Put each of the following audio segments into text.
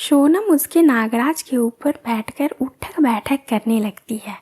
सोनम उसके नागराज के ऊपर बैठकर उठक बैठक करने लगती है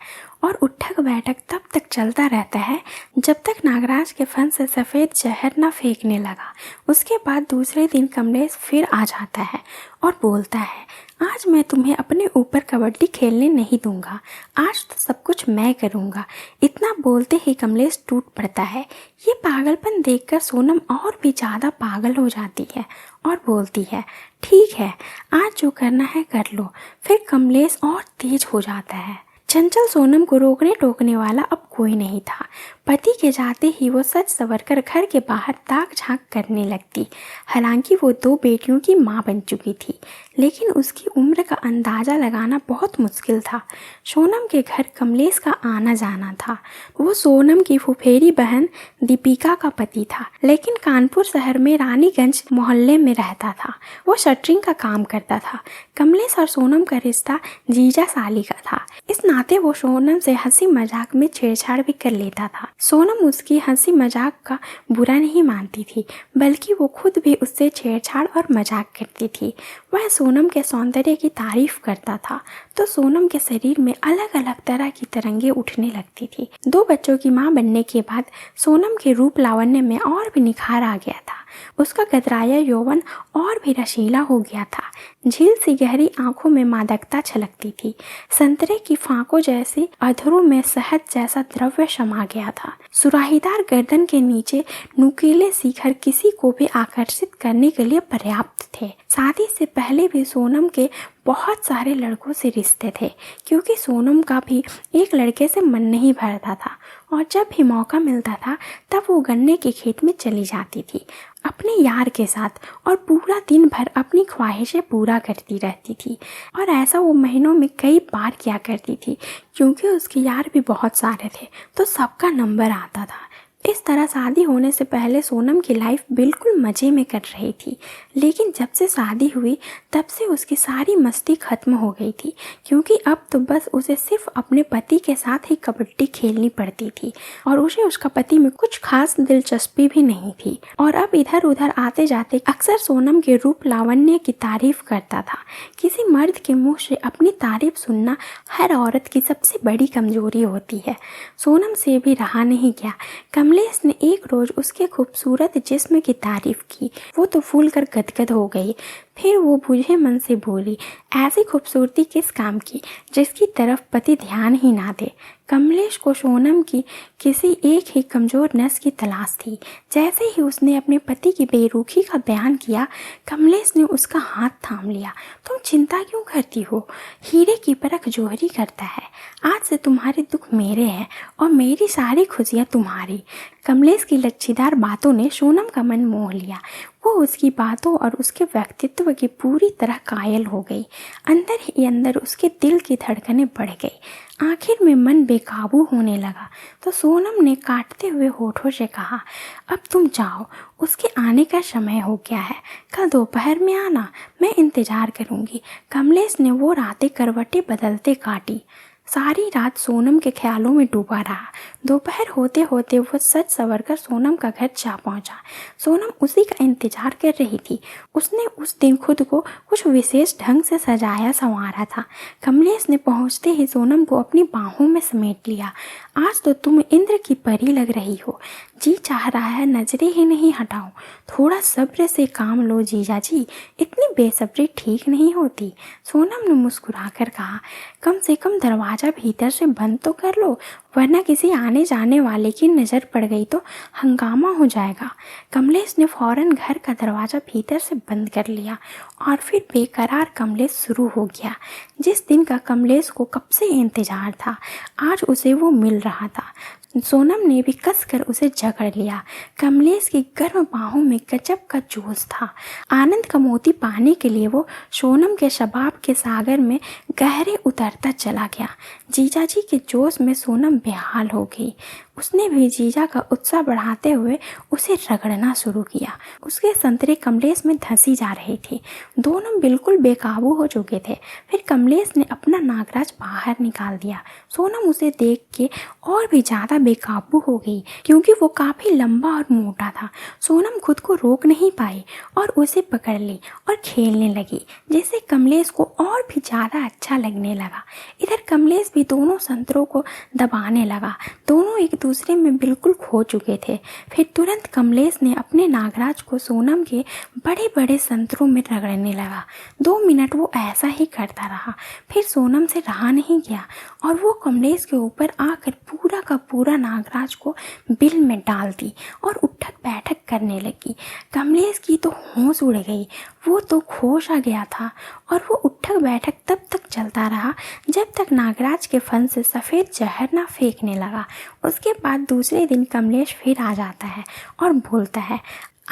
और उठक बैठक तब तक चलता रहता है जब तक नागराज के फन से सफ़ेद जहर न फेंकने लगा। उसके बाद दूसरे दिन कमलेश फिर आ जाता है और बोलता है, आज मैं तुम्हें अपने ऊपर कबड्डी खेलने नहीं दूंगा, आज तो सब कुछ मैं करूंगा। इतना बोलते ही कमलेश टूट पड़ता है। ये पागलपन देखकर सोनम और भी ज़्यादा पागल हो जाती है और बोलती है, ठीक है, आज जो करना है कर लो। फिर कमलेश और तेज हो जाता है। चंचल सोनम को रोकने टोकने वाला अब कोई नहीं था। पति के जाते ही वो सच संवरकर घर के बाहर ताक झांक करने लगती। हालांकि वो 2 बेटियों की माँ बन चुकी थी, लेकिन उसकी उम्र का अंदाज़ा लगाना बहुत मुश्किल था। सोनम के घर कमलेश का आना जाना था। वो सोनम की फुफेरी बहन दीपिका का पति था, लेकिन कानपुर शहर में रानीगंज मोहल्ले में रहता था। वो शटरिंग का काम करता था। कमलेश और सोनम का रिश्ता जीजा साली का था। इस नाते वो सोनम से हंसी मजाक में छेड़छाड़ भी कर लेता था। सोनम उसकी हंसी मजाक का बुरा नहीं मानती थी, बल्कि वो खुद भी उससे छेड़छाड़ और मजाक करती थी। वह सोनम के सौंदर्य की तारीफ करता था तो सोनम के शरीर में अलग अलग तरह की तरंगे उठने लगती थी। 2 बच्चों की मां बनने के बाद सोनम के रूप लावण्य में और भी निखार आ गया था। उसका गदराया यौवन और भी रसीला हो गया था। झील सी गहरी आंखों में मादकता छलकती थी। संतरे की फांकों जैसी अधरों में शहद जैसा द्रव्य समा गया था। सुराहीदार गर्दन के नीचे नुकीले शिखर किसी को भी आकर्षित करने के लिए पर्याप्त थे। शादी से पहले भी सोनम के बहुत सारे लड़कों से रिश्ते थे, क्योंकि सोनम का भी एक लड़के से मन नहीं भरता था और जब भी मौका मिलता था तब वो गन्ने के खेत में चली जाती थी अपने यार के साथ और पूरा दिन भर अपनी ख्वाहिशें पूरा करती रहती थी। और ऐसा वो महीनों में कई बार किया करती थी, क्योंकि उसके यार भी बहुत सारे थे तो सबका नंबर आता था। इस तरह शादी होने से पहले सोनम की लाइफ बिल्कुल मज़े में कट रही थी, लेकिन जब से शादी हुई तब से उसकी सारी मस्ती खत्म हो गई थी, क्योंकि अब तो बस उसे सिर्फ अपने पति के साथ ही कबड्डी खेलनी पड़ती थी और उसे उसका पति में कुछ खास दिलचस्पी भी नहीं थी। और अब इधर उधर आते जाते अक्सर सोनम के रूप लावण्य की तारीफ करता था। किसी मर्द के मुँह से अपनी तारीफ सुनना हर औरत की सबसे बड़ी कमजोरी होती है। सोनम से भी रहा नहीं गया। कमलेश ने एक रोज उसके खूबसूरत जिस्म की तारीफ की। वो तो फूल कर गदगद हो गई। फिर वो बुझे मन से बोली, ऐसी खूबसूरती किस काम की जिसकी तरफ पति ध्यान ही ना दे। कमलेश को सोनम की किसी एक ही कमजोर नस की तलाश थी। जैसे ही उसने अपने पति की बेरुखी का बयान किया, कमलेश ने उसका हाथ थाम लिया। तुम चिंता क्यों करती हो? हीरे की परख जौहरी करता है। आज से तुम्हारे दुख मेरे हैं और मेरी सारी खुशियाँ तुम्हारी। कमलेश की लच्छीदार बातों ने सोनम का मन मोह लिया। वो उसकी बातों और उसके व्यक्तित्व की पूरी तरह कायल हो गई। अंदर ही अंदर उसके दिल की धड़कनें बढ़ गई। आखिर में मन बेकाबू होने लगा तो सोनम ने काटते हुए होठों से कहा, अब तुम जाओ, उसके आने का समय हो गया है। कल दोपहर में आना, मैं इंतजार करूंगी। कमलेश ने वो रातें करवटें बदलते काटी। सारी रात सोनम के ख्यालों में डूबा रहा। दोपहर होते होते वो सच संवर कर सोनम का घर जा पहुंचा। सोनम उसी का इंतजार कर रही थी। उसने उस दिन खुद को कुछ विशेष ढंग से सजाया संवारा था। कमलेश ने पहुंचते ही सोनम को अपनी बाहों में समेट लिया। आज तो तुम इंद्र की परी लग रही हो। जी चाह रहा है नजरें ही नहीं हटाऊं। थोड़ा सब्र से काम लो जीजा जी, इतनी बेसब्री ठीक नहीं होती। सोनम ने मुस्कुराकर कहा, कम से कम दरवाजा भीतर से बंद तो कर लो, वरना किसी आने जाने वाले की नज़र पड़ गई तो हंगामा हो जाएगा। कमलेश ने फौरन घर का दरवाज़ा भीतर से बंद कर लिया और फिर बेकरार कमलेश शुरू हो गया। जिस दिन का कमलेश को कब से इंतजार था, आज उसे वो मिल रहा था। सोनम ने भी कसकर उसे जकड़ लिया। कमलेश की गर्म बाहों में गजब का जोश था। आनंद का मोती पाने के लिए वो सोनम के शबाब के सागर में गहरे उतरता चला गया। जीजाजी के जोश में सोनम बेहाल हो गई। उसने भी जीजा का उत्साह बढ़ाते हुए उसे रगड़ना शुरू किया। उसके संतरे कमलेश में धंसी जा रही थी। दोनों बिल्कुल बेकाबू हो चुके थे। फिर कमलेश ने अपना नागराज बाहर निकाल दिया। सोनम उसे देख के और भी ज़्यादा बेकाबू हो गई, क्योंकि वो काफ़ी लंबा और मोटा था। सोनम खुद को रोक नहीं पाई और उसे पकड़ ली और खेलने लगी, जिससे कमलेश को और भी ज़्यादा अच्छा लगने लगा। इधर कमलेश भी दोनों संतरों को दबाने लगा। दोनों एक दूसरे में बिल्कुल खो चुके थे। फिर तुरंत कमलेश ने अपने नागराज को सोनम के बड़े बड़े संतरों में रगड़ने लगा। 2 मिनट वो ऐसा ही करता रहा। फिर सोनम से रहा नहीं गया और वो कमलेश के ऊपर आकर पूरा का पूरा नागराज को बिल में डाल दी और उठक बैठक करने लगी। कमलेश की तो होश उड़ गई। वो तो होश आ गया था और वो उठक बैठक तब तक चलता रहा जब तक नागराज के फन से सफ़ेद जहर ना फेंकने लगा। उसके बाद दूसरे दिन कमलेश फिर आ जाता है और बोलता है,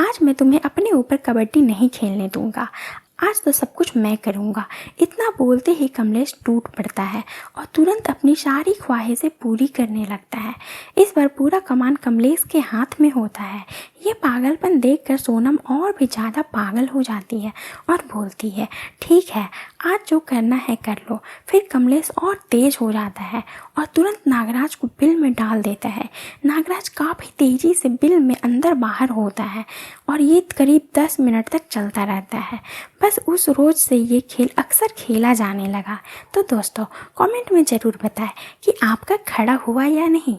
आज मैं तुम्हें अपने ऊपर कबड्डी नहीं खेलने दूंगा, आज तो सब कुछ मैं करूँगा। इतना बोलते ही कमलेश टूट पड़ता है और तुरंत अपनी सारी ख्वाहिशें पूरी करने लगता है। इस बार पूरा कमान कमलेश के हाथ में होता है। ये पागलपन देखकर सोनम और भी ज़्यादा पागल हो जाती है और बोलती है, ठीक है, आज जो करना है कर लो। फिर कमलेश और तेज हो जाता है और तुरंत नागराज को बिल में डाल देता है। नागराज काफ़ी तेज़ी से बिल में अंदर बाहर होता है और ये करीब 10 मिनट तक चलता रहता है। बस उस रोज़ से ये खेल अक्सर खेला जाने लगा। तो दोस्तों, कमेंट में ज़रूर बताएं कि आपका खड़ा हुआ या नहीं।